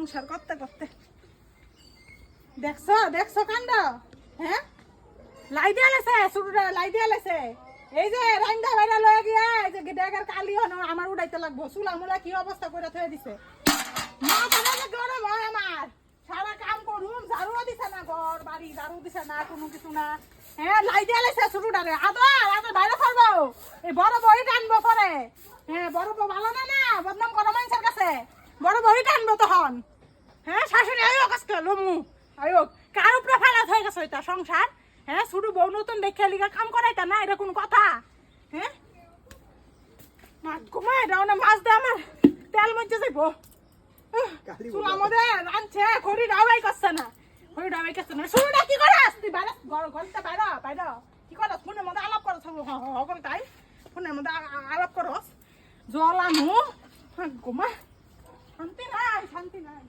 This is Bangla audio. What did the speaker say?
সংসার করতে করতে দেখছো দেখছো কাণ্ড হ্যাঁ লাই দিয়া লেছে শুরুটা লাই দিয়া লেছে এই যে রান্দা বাইরা লয়ে গিয়া এই যে ডেগার কালি হনো আমার উড়াইতে লাগবো চুলা মুলা কি অবস্থা করে থয়ে দিছে মা তাহলে গরম হয় আমার সারা কাম করুম ঝাড়ুও দিছে না ঘর বাড়ি ঝাড়ু দিছে না কোনো কিছু না হ্যাঁ লাই দিয়া লেছে শুরুটারে আদর বাইরে ফেলবো এই বড় বই টানবো পরে হ্যাঁ বড় বউ ভালো না না বদনাম করো মানুষের কাছে বড় বই টানবো তখন হ্যাঁ শাশুড়ি আয়ো কাজকে লমু আয়ো কার উপরে ফেলা হয়ে গেছে এটা সংসার হ্যাঁ শুধু বউ নতুন দেখে লিগা কাম করাইতা না এটা কোনো কথা হ্যাঁ মা ঘুমাই এটা অনেক মাছ দে আমার তেল মধ্যে যাইবো চুলা মধ্যে রাঁধছে খড়ি ডাবাই করছে না খড়ি ডাবাই করছে না শুরুটা কি করে আসতি বাইরে ঘরতে বাইরে বাইরে কি করস ফোনের মধ্যে আলাপ করছ হকল তাই ফোনের মধ্যে আলাপ করস জল আনু ঘুমা শান্তি নাই